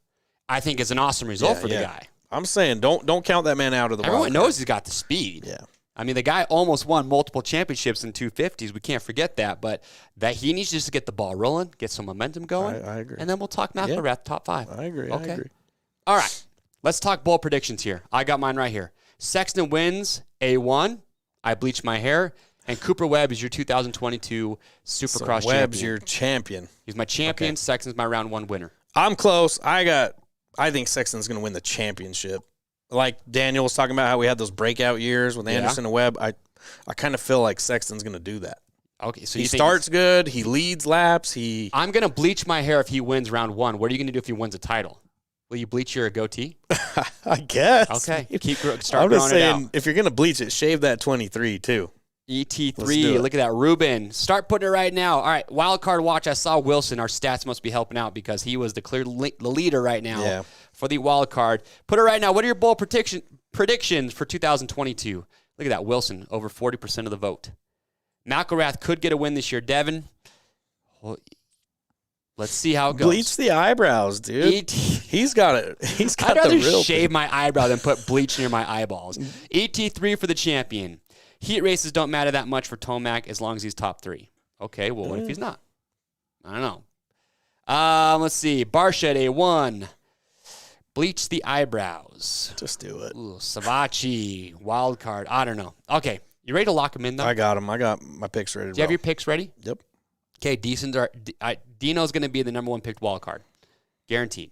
I think, is an awesome result for the guy. I'm saying don't count that man out of the wild Everyone card. knows he's got the speed. Yeah. I mean, the guy almost won multiple championships in 250s. We can't forget that. But that he needs just to get the ball rolling, get some momentum going. I agree. And then we'll talk McElrath top 5. I agree. Okay. I agree. All right. Let's talk bold predictions here. I got mine right here. Sexton wins A1. I bleached my hair. And Cooper Webb is your 2022 Supercross So Webb's champion. your champion. He's my champion. Okay. Sexton's my round 1 winner. I'm close. I think Sexton's going to win the championship. Like Daniel was talking about how we had those breakout years with Anderson and Webb. I kind of feel like Sexton's going to do that. Okay, so He you think starts good. He leads laps. I'm going to bleach my hair if he wins round 1. What are you going to do if he wins a title? Will you bleach your goatee? I guess. Okay. Start I'm growing just it out. saying, if you're going to bleach it, shave that 23 too. Let's do ET3, it. look at that. Ruben, start putting it right now. All right, wild card watch. I saw Wilson. Our stats must be helping out because he was the clear the leader right now for the wild card. Put it right now. What are your bold predictions for 2022? Look at that. Wilson, over 40% of the vote. McElrath could get a win this year. Devin, well, let's see how it goes. Bleach the eyebrows, dude. He's got it. He's got I'd the rather real shave my eyebrow than put bleach near my eyeballs. ET3 for the champion. Heat races don't matter that much for Tomac as long as he's top 3. Okay, well, what if he's not? I don't know. Let's see. Barsha at A1. Bleach the eyebrows. Just do it. Ooh, Savacci. Wild card. I don't know. Okay, you ready to lock him in, though? I got him. I got my picks ready to Do you have roll. your picks ready? Yep. Okay, Dino's going to be the number 1 picked wild card. Guaranteed.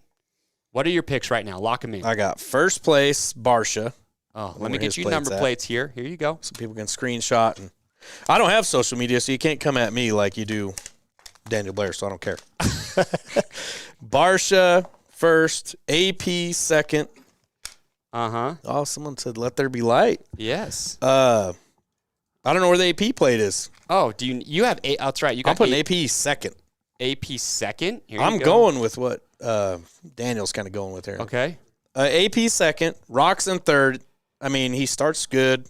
What are your picks right now? Lock him in. I got first place, Barsha. Oh, let where me get his you plate's number at. plates here. Here you go. So people can screenshot. And I don't have social media, so you can't come at me like you do Daniel Blair, so I don't care. Barsha first, AP second. Uh-huh. Oh, someone said let there be light. Yes. I don't know where the AP plate is. Oh, do you have a? That's right. You got I'm putting AP second. AP second. Here I'm you go. going with what Daniel's kind of going with here. Okay. AP second, Roxon third. I mean, he starts good.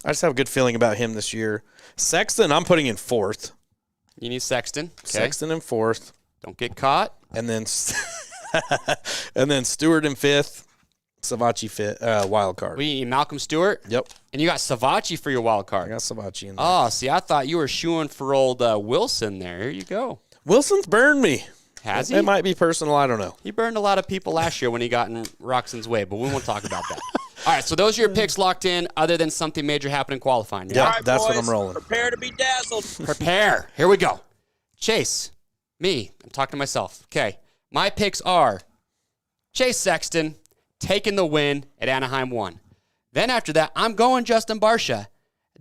I just have a good feeling about him this year. Sexton, I'm putting in fourth. You need Sexton. Okay. Sexton in fourth, Don't get caught. and then and then Stewart in fifth. Savacci fifth, wild card. We need Malcolm Stewart. Yep, And you got Savacci for your wild I card. got Savacci in there. Oh, see, I thought you were shooing for old Wilson there. Here you go. Wilson's burned me. Has he? It might be personal. I don't know. He burned a lot of people last year when he got in Roxon's way, but we won't talk about that. All right, so those are your picks locked in, other than something major happening qualifying. Yeah, right? that's what I'm rolling. Prepare to be dazzled. Prepare. Here we go. Chase. Me. I'm talking to myself. Okay. My picks are Chase Sexton taking the win at Anaheim 1. Then after that, I'm going Justin Barsha.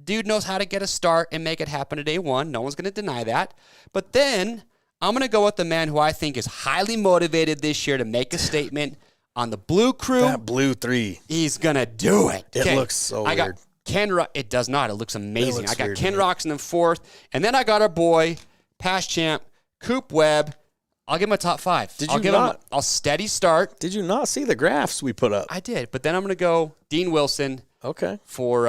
Dude knows how to get a start and make it happen at A1. No one's going to deny that. But then I'm going to go with the man who I think is highly motivated this year to make a statement on the Blue Crew. That blue 3. He's going to do it. It looks so I got weird. Ken It does not. It looks amazing. looks I got weird Ken to me. Roxon in fourth. And then I got our boy, past champ, Coop Webb. I'll give him a top 5. Did I'll you give not? him a steady start. Did you not see the graphs we put up? I did. But then I'm going to go Dean Wilson Okay, for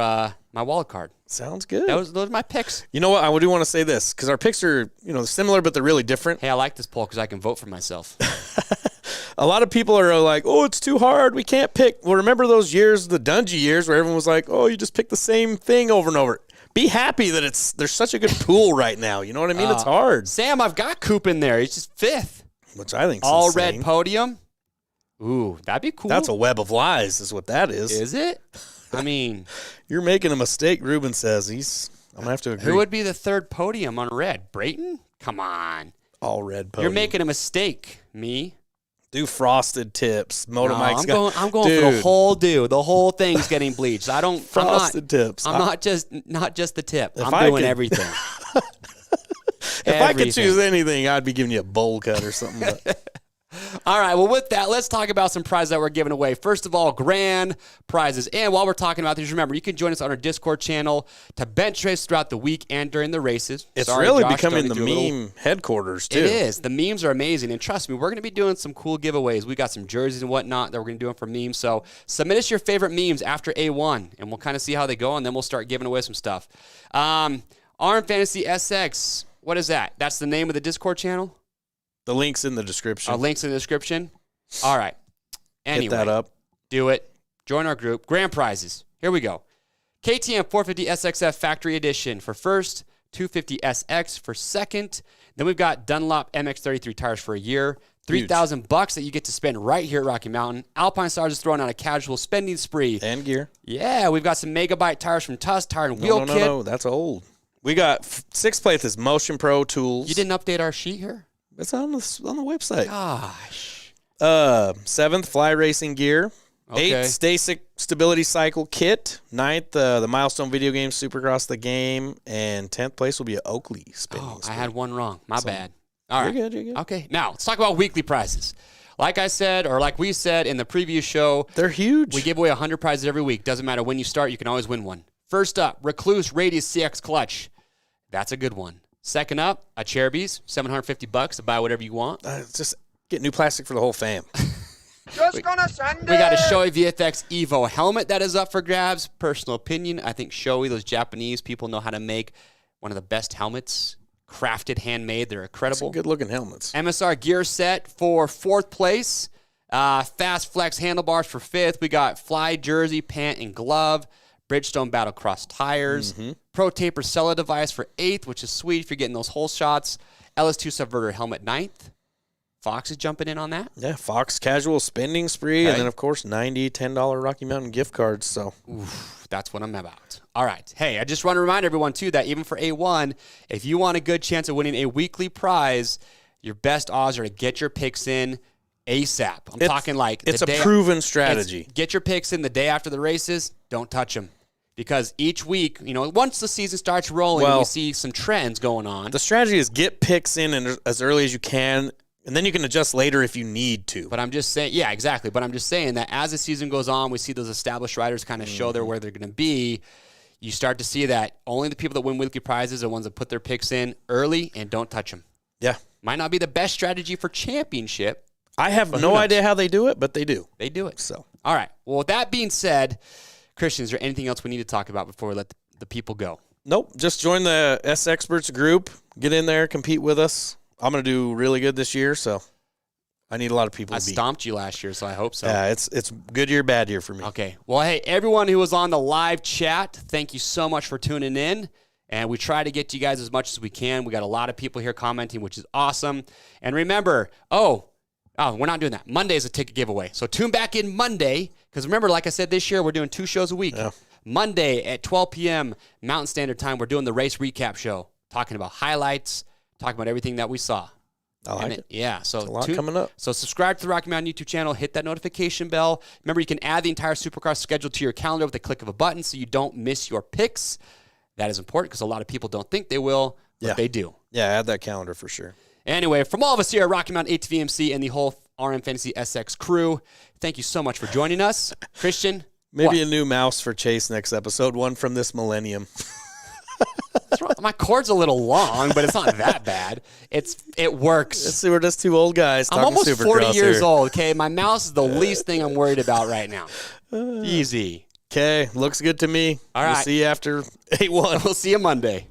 my wild card. sounds good. Those are my picks. You know what? I do want to say this because our picks are, similar, but they're really different. Hey, I like this poll because I can vote for myself. A lot of people are like, "Oh, it's too hard. We can't pick." Well, remember those years, the Dungy years, where everyone was like, "Oh, you just pick the same thing over and over." Be happy that there's such a good pool right now. You know what I mean? It's hard, Sam, I've got Coop in there. He's just fifth. which I think All insane. red podium. Ooh, that'd be cool. That's a web of lies, is what that is. Is it? I mean, You're making a mistake. Ruben says I'm gonna have to agree. who would be the third podium on red? Brayton? Come on. All red podium. You're making a mistake, me. Do frosted tips. No, Motomike's I'm going for the whole do. The whole thing's getting bleached. Frosted tips. I'm not just the tip. If I'm doing everything. If I could choose anything, I'd be giving you a bowl cut or something. All right, well, with that, let's talk about some prizes that we're giving away. First of all, grand prizes. And while we're talking about these, remember, you can join us on our Discord channel to bench race throughout the week and during the races. It's really becoming the meme headquarters, too. It is. The memes are amazing. And trust me, we're going to be doing some cool giveaways. We got some jerseys and whatnot that we're going to do for memes. So submit us your favorite memes after A1, and we'll kind of see how they go, and then we'll start giving away some stuff. RMFantasySX, what is that? That's the name of the Discord channel? The link's in the description. Links in the description. All right. Anyway, hit that up. Do it. Join our group. Grand prizes. Here we go. KTM 450 SXF Factory Edition for first. 250 SX for second. Then we've got Dunlop MX33 tires for a year. $3,000 that you get to spend right here at Rocky Mountain. Alpine Stars is throwing out a casual spending spree. And gear. Yeah, we've got some Megabyte tires from Tusk Tire and Wheel Kit. No, that's old. We got 6 places, Motion Pro tools. You didn't update our sheet here? It's on the website. Gosh. 7th, Fly Racing gear. Okay. 8th, Stability Cycle kit. 9th, the Milestone Video Game Supercross the game. And 10th place will be an Oakley spinning. I had one wrong. My bad. All right. You're good. Okay, now let's talk about weekly prizes. Like I said, or like we said in the previous show, they're huge. We give away 100 prizes every week. Doesn't matter when you start, you can always win one. First up, Recluse Radius CX Clutch. That's a good one. Second up, a Cherubies, $750 to buy whatever you want. Just get new plastic for the whole fam. We got a Shoei VFX Evo helmet that is up for grabs. Personal opinion, I think Shoei, those Japanese people, know how to make one of the best helmets. Crafted, handmade. They're incredible. Good-looking helmets. MSR gear set for 4th place. Fast Flex handlebars for 5th. We got Fly jersey, pant, and glove. Bridgestone Battlecross tires. Pro Taper Cella device for 8th, which is sweet if you're getting those hole shots. LS2 Subverter helmet 9th. Fox is jumping in on that. Yeah, Fox casual spending spree. And then, of course, $10 Rocky Mountain gift cards. So that's what I'm about. All right. Hey, I just want to remind everyone, too, that even for A1, if you want a good chance of winning a weekly prize, your best odds are to get your picks in ASAP. I'm talking like it's a proven strategy. Get your picks in the day after the races. Don't touch them. Because each week, once the season starts rolling, we see some trends going on. The strategy is get picks in as early as you can, and then you can adjust later if you need to. But I'm just saying, yeah, exactly. But I'm just saying that as the season goes on, we see those established riders kind of show where they're going to be. You start to see that only the people that win weekly prizes are ones that put their picks in early and don't touch them. Yeah. Might not be the best strategy for championship. I have no idea how they do it, but they do. They do it. So, all right. Well, with that being said, Christian, is there anything else we need to talk about before we let the people go? Nope. Just join the SXperts group. Get in there, compete with us. I'm going to do really good this year, so I need a lot of people to beat. I stomped you last year, so I hope so. Yeah, it's good year, bad year for me. Okay. Well, hey, everyone who was on the live chat, thank you so much for tuning in. And we try to get to you guys as much as we can. We got a lot of people here commenting, which is awesome. And remember, we're not doing that. Monday is a ticket giveaway. So tune back in Monday, because remember, like I said, this year we're doing 2 shows a week. Yeah. Monday at 12 p.m. Mountain Standard Time, we're doing the race recap show, talking about highlights, talking about everything that we saw. I like it. Yeah. So a lot coming up. So subscribe to the Rocky Mountain YouTube channel. Hit that notification bell. Remember, you can add the entire Supercross schedule to your calendar with a click of a button so you don't miss your picks. That is important because a lot of people don't think they will, but they do. Yeah, add that calendar for sure. Anyway, from all of us here at Rocky Mountain ATVMC and the whole RM Fantasy SX crew, thank you so much for joining us. Christian, maybe a new mouse for Chase next episode, one from this millennium. My cord's a little long, but it's not that bad. It works. Let's see, we're just 2 old guys talking I'm almost Supercross 40 years here. old, okay? My mouse is the least thing I'm worried about right now. Easy. Okay, looks good to me. All right. We'll see you after 8-1. We'll see you Monday.